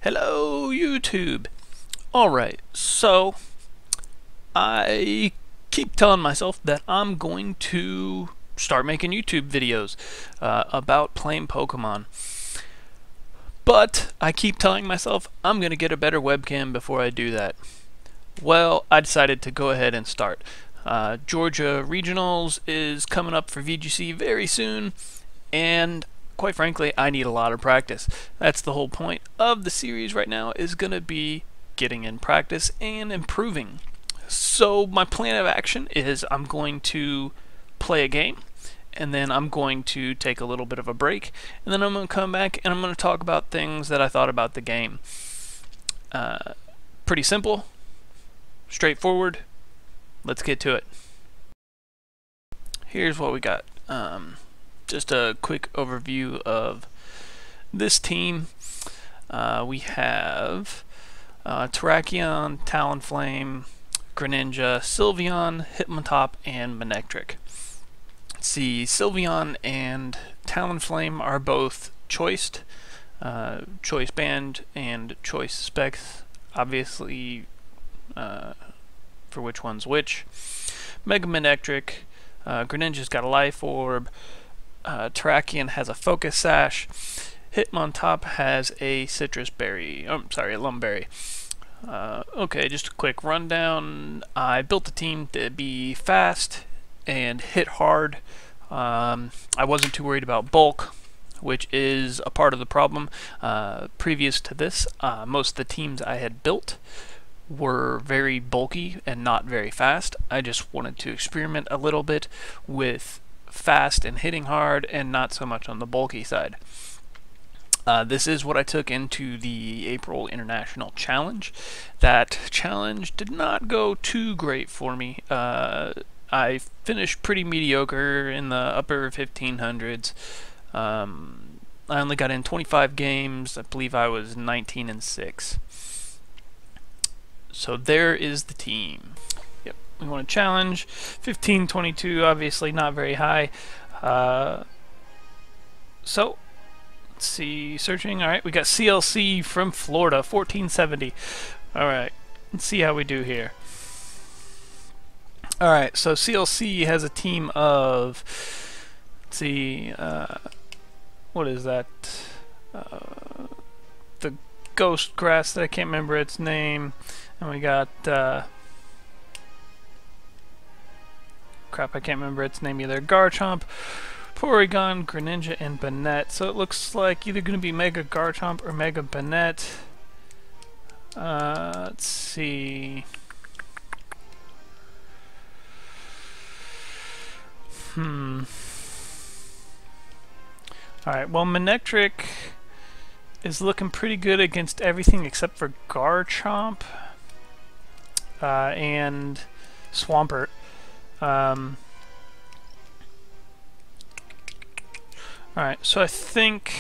Hello, YouTube. Alright, so I keep telling myself that I'm going to start making YouTube videos about playing Pokemon. But I keep telling myself I'm going to get a better webcam before I do that. Well, I decided to go ahead and start. Georgia Regionals is coming up for VGC very soon, and quite frankly, I need a lot of practice. That's the whole point of the series right now, is going to be getting in practice and improving. So my plan of action is I'm going to play a game, and then I'm going to take a little bit of a break, and then I'm going to come back and I'm going to talk about things that I thought about the game. Pretty simple, straightforward. Let's get to it. Here's what we got. Just a quick overview of this team. We have Terrakion, Talonflame, Greninja, Sylveon, Hitmontop, and Manectric. Let's see, Sylveon and Talonflame are both choiced. Choice band and choice specs, obviously, for which one's which. Mega Manectric, Greninja's got a Life Orb. Terrakion has a Focus Sash. Hitmontop has a Citrus Berry. Oh, sorry, a Lumberry. Okay, just a quick rundown. I built the team to be fast and hit hard. I wasn't too worried about bulk, which is a part of the problem. Previous to this, most of the teams I had built were very bulky and not very fast. I just wanted to experiment a little bit with fast and hitting hard and not so much on the bulky side. This is what I took into the April International Challenge. That challenge did not go too great for me. I finished pretty mediocre in the upper 1500s. I only got in 25 games. I believe I was 19-6. So there is the team. Yep, we want to challenge 1522, obviously not very high. So let's see, searching. All right, we got CLC from Florida, 1470. All right, let's see how we do here. All right, so CLC has a team of, let's see, what is that? The Ghost Grass, that I can't remember its name. And we got, crap, I can't remember its name either. Garchomp, Porygon, Greninja, and Banette. So it looks like either going to be Mega Garchomp or Mega Banette. Let's see. Alright, well, Manectric is looking pretty good against everything except for Garchomp and Swampert. Alright, so I think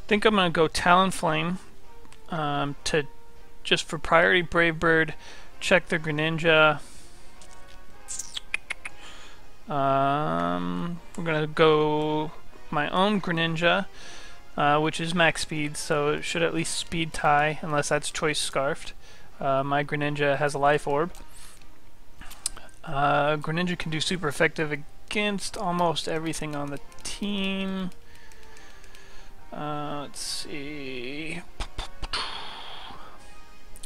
I'm gonna go Talonflame to just for priority Brave Bird, check the Greninja. We're gonna go my own Greninja, which is max speed, so it should at least speed tie, unless that's choice scarfed. My Greninja has a Life Orb. Greninja can do super effective against almost everything on the team. Let's see.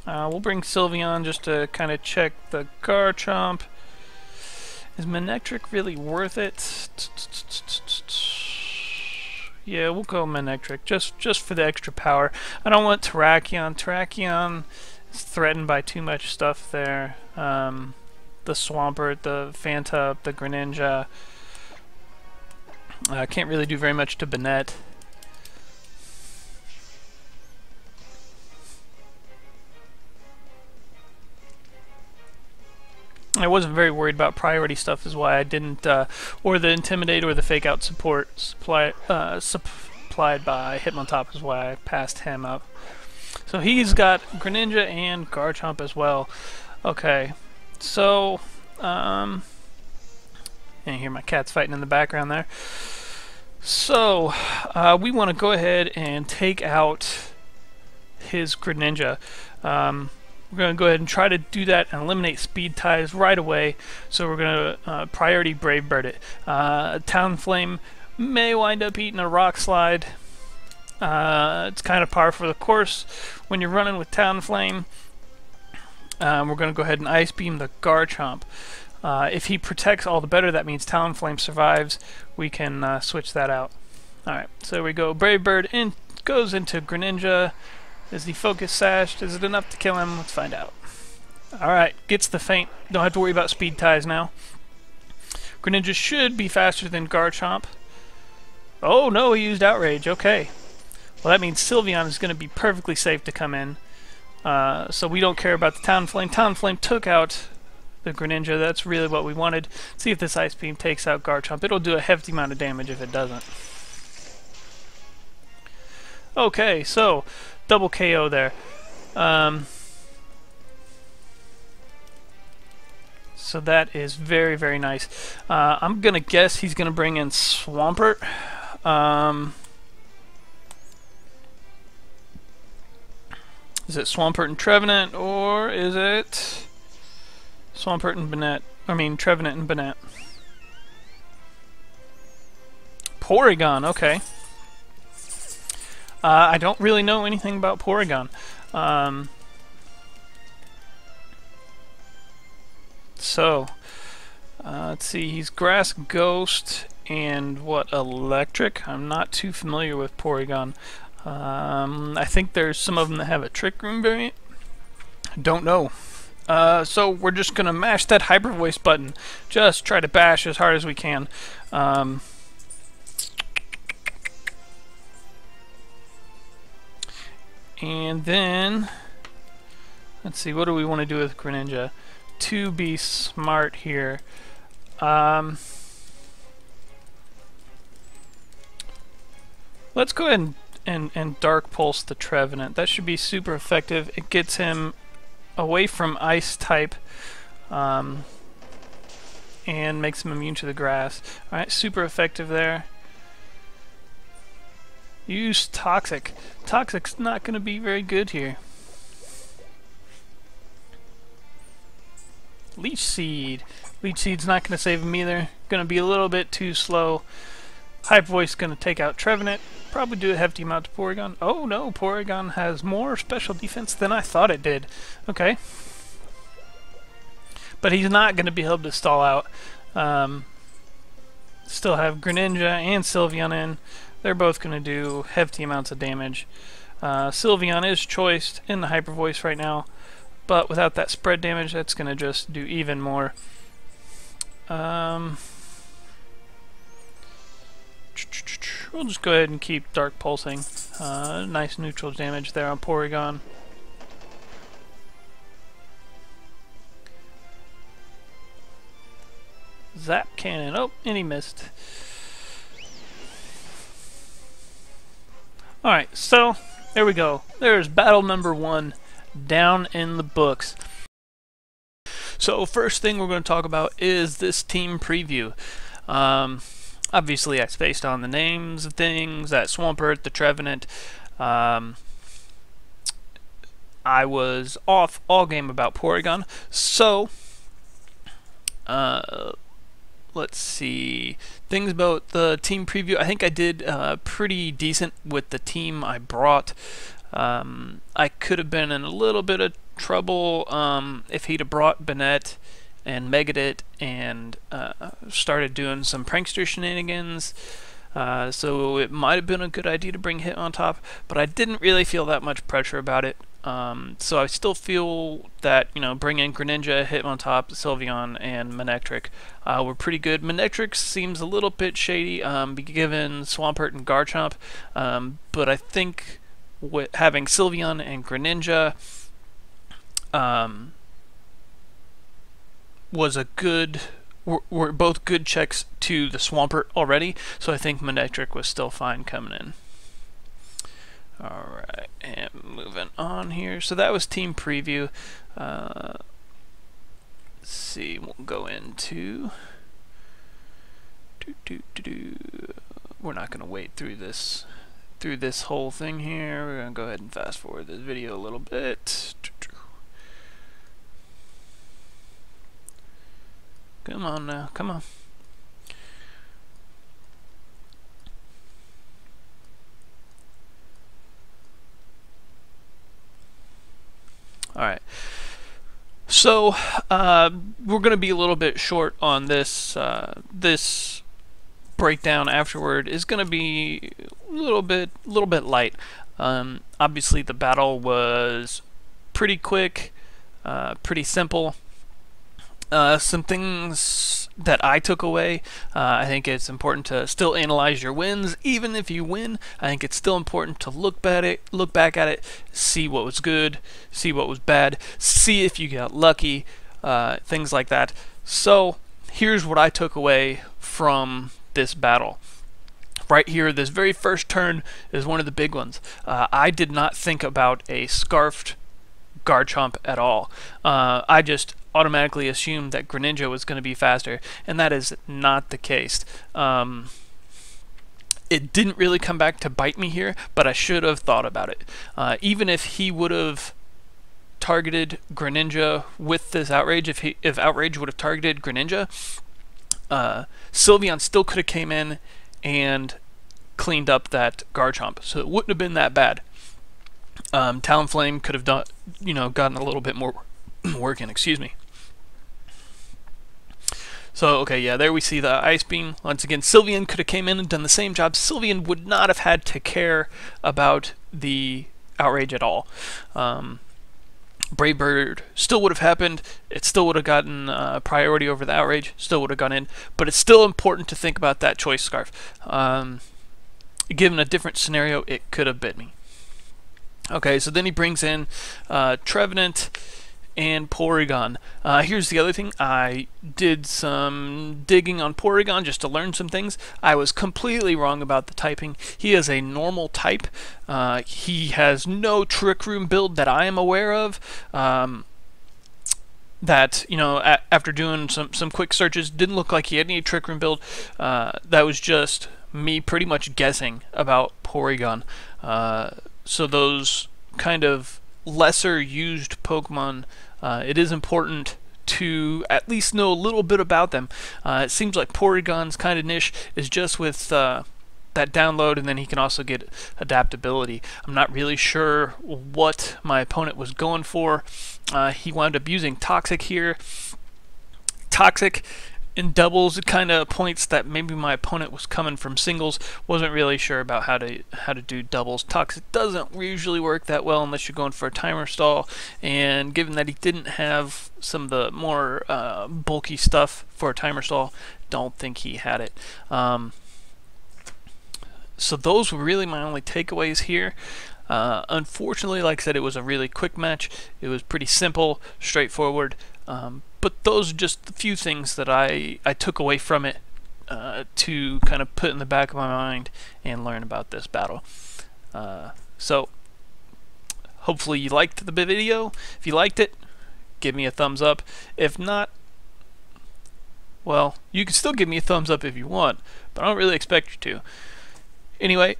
We'll bring Sylveon just to kind of check the Garchomp. Is Manectric really worth it? Yeah, we'll go Manectric just for the extra power. I don't want Terrakion. Terrakion is threatened by too much stuff there. The Swampert, the Phantup, the Greninja. Can't really do very much to Banette. I wasn't very worried about priority stuff, is why I didn't, or the Intimidate or the Fake Out support supplied by Hitmontop is why I passed him up. So he's got Greninja and Garchomp as well. Okay, so, and hear my cats fighting in the background there. So we want to go ahead and take out his Greninja. We're going to go ahead and try to do that and eliminate speed ties right away. So we're going to priority Brave Bird it. Talonflame may wind up eating a Rock Slide. It's kind of par for the course when you're running with Talonflame. We're going to go ahead and Ice Beam the Garchomp. If he protects all the better, that means Talonflame survives. We can switch that out. Alright, so we go Brave Bird in, goes into Greninja. Is he focus sashed? Is it enough to kill him? Let's find out. Alright, gets the feint. Don't have to worry about speed ties now. Greninja should be faster than Garchomp. Oh no, he used Outrage. Okay. Well, that means Sylveon is going to be perfectly safe to come in. So we don't care about the Talonflame. Talonflame took out the Greninja. That's really what we wanted. See if this Ice Beam takes out Garchomp. It'll do a hefty amount of damage if it doesn't. Okay, so double KO there. So that is very, very nice. I'm going to guess he's going to bring in Swampert. Is it Swampert and Trevenant, or is it Swampert and Banette? I mean, Trevenant and Banette. Porygon, okay. I don't really know anything about Porygon. Let's see, he's Grass, Ghost, and what, Electric? I'm not too familiar with Porygon. I think there's some of them that have a Trick Room variant. Don't know. So we're just going to mash that Hyper Voice button. Just try to bash as hard as we can. And then, let's see, what do we want to do with Greninja? To be smart here. Let's go ahead and Dark Pulse the Trevenant. That should be super effective. It gets him away from Ice type and makes him immune to the grass. Alright, super effective there. Use Toxic. Toxic's not going to be very good here. Leech Seed. Leech Seed's not going to save him either. Going to be a little bit too slow. Hyper Voice going to take out Trevenant. Probably do a hefty amount to Porygon. Oh no, Porygon has more special defense than I thought it did. Okay. But he's not going to be able to stall out. Still have Greninja and Sylveon in. They're both going to do hefty amounts of damage. Sylveon is choiced in the Hyper Voice right now, but without that spread damage, that's going to just do even more. We'll just go ahead and keep Dark Pulsing. Nice neutral damage there on Porygon. Zap Cannon. Oh, and he missed. Alright, so there we go. There's battle number 1 down in the books. So first thing we're going to talk about is this team preview. Obviously I spaced on the names of things, that Swampert, the Trevenant. I was off all game about Porygon, so let's see. Things about the team preview. I think I did pretty decent with the team I brought. I could have been in a little bit of trouble if he'd have brought Banette and Megadit and started doing some prankster shenanigans. So it might have been a good idea to bring Hit on top, but I didn't really feel that much pressure about it. So I still feel that, you know, bringing Greninja, Hitmontop, Sylveon, and Manectric were pretty good. Manectric seems a little bit shady, given Swampert and Garchomp, but I think with having Sylveon and Greninja was a good, were both good checks to the Swampert already, so I think Manectric was still fine coming in. Alright, and moving on here. So that was team preview. Let's see, we'll go into we're not going to wait through this whole thing here. We're going to go ahead and fast forward this video a little bit. Come on now, come on. Alright, so we're going to be a little bit short on this. This breakdown afterward is going to be a little bit light. Obviously the battle was pretty quick, pretty simple. Some things that I took away, I think it's important to still analyze your wins. Even if you win, I think it's still important to look back at it, see what was good, see what was bad, see if you got lucky, things like that. So here's what I took away from this battle. Right here, this very first turn is one of the big ones. I did not think about a scarfed Garchomp at all. I just automatically assumed that Greninja was going to be faster, and that is not the case. It didn't really come back to bite me here, but I should have thought about it. Even if he would have targeted Greninja with this Outrage, if Outrage would have targeted Greninja, Sylveon still could have came in and cleaned up that Garchomp, so it wouldn't have been that bad. Talonflame could have done, gotten a little bit more work in. Excuse me. So okay, yeah, there we see the Ice Beam. Once again, Sylveon could have came in and done the same job. Sylveon would not have had to care about the Outrage at all. Brave Bird still would have happened. It still would have gotten priority over the Outrage. Still would have gone in. But it's still important to think about that Choice Scarf. Given a different scenario, it could have bit me. Okay, so then he brings in Trevenant and Porygon. Here's the other thing. I did some digging on Porygon just to learn some things. I was completely wrong about the typing. He is a normal type. He has no Trick Room build that I am aware of. That, after doing some quick searches, didn't look like he had any Trick Room build. That was just me pretty much guessing about Porygon. So those kind of lesser used Pokemon, it is important to at least know a little bit about them. It seems like Porygon's kind of niche is just with that download, and then he can also get adaptability. I'm not really sure what my opponent was going for. He wound up using Toxic here. Toxic in doubles, it kind of points that maybe my opponent was coming from singles. Wasn't really sure about how to do doubles. Toxic doesn't usually work that well unless you're going for a timer stall, and given that he didn't have some of the more bulky stuff for a timer stall, don't think he had it. So those were really my only takeaways here. Unfortunately, like I said, it was a really quick match. It was pretty simple, straightforward. But those are just a few things that I took away from it to kind of put in the back of my mind and learn about this battle. So hopefully you liked the video. If you liked it, give me a thumbs up. If not, well, you can still give me a thumbs up if you want, but I don't really expect you to. Anyway,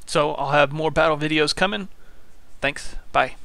so I'll have more battle videos coming. Thanks. Bye.